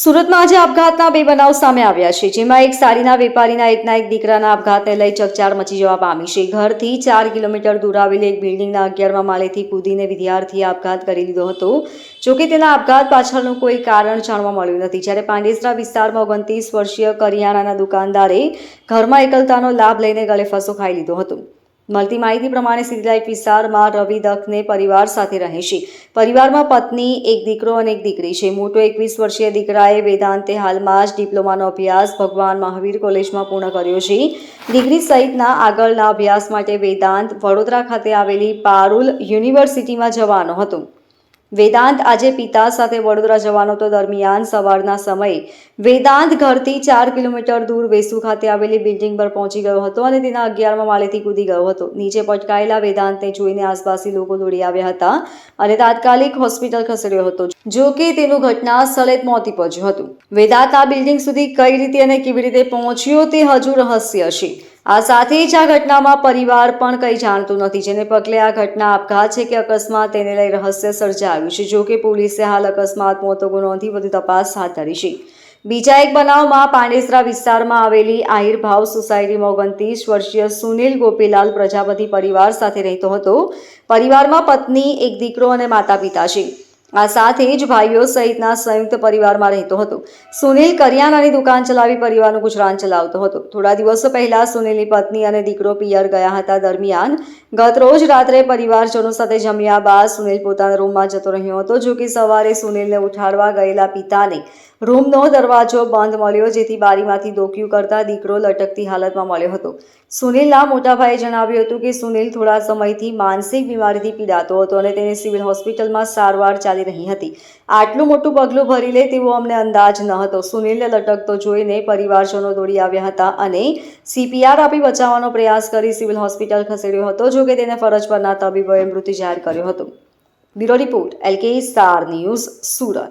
સુરતમાં આજે આપઘાતના બે બનાવ સામે આવ્યા છે, જેમાં એક સાડીના વેપારીના એકના એક દીકરાના આપઘાતને લઈ ચકચાર મચી જવા પામી છે. ઘરથી 4 કિલોમીટર દૂર આવેલી એક બિલ્ડિંગના 11મા માળેથી કૂદીને વિદ્યાર્થીએ આપઘાત કરી લીધો હતો. જોકે તેના આપઘાત પાછળનું કોઈ કારણ જાણવા મળ્યું નથી. જ્યારે પાંડેસરા વિસ્તારમાં 29 વર્ષીય કરિયાણાના દુકાનદારે ઘરમાં એકલતાનો લાભ લઈને ગળેફાંસો ખાઈ લીધો હતો. મળતી માહિતી પ્રમાણે સિટીલાઇટ વિસ્તારમાં રવિ દખને પરિવાર સાથે રહે છે. પરિવારમાં પત્ની, એક દીકરો અને એક દીકરી છે. મોટો 21 વર્ષીય દીકરાએ વેદાંતે હાલમાં જ ડિપ્લોમાનો અભ્યાસ ભગવાન મહાવીર કોલેજમાં પૂર્ણ કર્યો છે. ડિગ્રી સહિતના આગળના અભ્યાસ માટે વેદાંત વડોદરા ખાતે આવેલી પારુલ યુનિવર્સિટીમાં જવાનો હતો. વેદાંત આજે પિતા સાથે વડોદરા જવાનો તો દરમિયાન સવારના સમયે વેદાંત ઘરથી 4 કિલોમીટર દૂર વેસુ ખાતે આવેલી બિલ્ડિંગ પર પહોંચી ગયો હતો અને તેના 11મા માળેથી કૂદી ગયો હતો. નીચે પટકાયેલા વેદાંતને જોઈને આસપાસી લોકો દોડી આવ્યા હતા અને તાત્કાલિક હોસ્પિટલ ખસેડ્યો હતો. જો કે તેનું ઘટના સ્થળે જ મોત નીપજ્યું હતું. વેદાંત આ બિલ્ડિંગ સુધી કઈ રીતે અને કેવી રીતે પહોંચ્યો તે હજુ રહસ્ય છે. આ સાથે જ આ ઘટનામાં પરિવાર પણ કંઈ જાણતું નથી, જેને પગલે આ ઘટના આપઘાત છે કે અકસ્માત તેને લઈ રહસ્ય સર્જાયું છે. જો કે પોલીસે હાલ અકસ્માત મોતનો ગુનો નોંધી વધુ તપાસ હાથ ધરી છે. બીજા એક બનાવમાં પાંડેસરા વિસ્તારમાં આવેલી આહિરભાવ સોસાયટીમાં 29 વર્ષીય સુનિલ ગોપીલાલ પ્રજાપતિ પરિવાર સાથે રહેતો હતો. પરિવારમાં પત્ની, એક દીકરો અને માતા પિતા છે. આ સાથે જ ભાઈઓ સહિતના સંયુક્ત પરિવારમાં રહેતો હતો. સુનિલ કરિયાણાની દુકાન ચલાવી પરિવારનું ગુજરાન ચલાવતો હતો. થોડા દિવસો પહેલા સુનિલની પત્ની અને દીકરો પિયર ગયા હતા. દરમિયાન ગત રોજ રાત્રે પરિવારજનો સાથે જમ્યા બાદ સુનિલ પોતાના રૂમમાં જતો રહ્યો હતો. જો કે સવારે સુનિલને ઉઠાડવા ગયેલા પિતાને રૂમનો દરવાજો બંધ મળ્યો, જેથી બારીમાંથી ડોકિયું કરતા દીકરો લટકતી હાલતમાં મળ્યો હતો. સુનિલના મોટા ભાઈએ જણાવ્યું હતું કે સુનિલ થોડા સમયથી માનસિક બીમારીથી પીડાતો હતો અને તેને સિવિલ હોસ્પિટલમાં સારવાર ચાલી રહી હતી. આટલું મોટું પગલું ભરી લે તેવો અમને અંદાજ ન હતો. સુનિલને લટકતો જોઈને પરિવારજનો દોડી આવ્યા હતા અને CPR આપી બચાવવાનો પ્રયાસ કરી સિવિલ હોસ્પિટલ ખસેડ્યો હતો. જો કે તેને ફરજ પરના તબીબોએ મૃત જાહેર કર્યો હતો. Bureau report LK star news, Surat.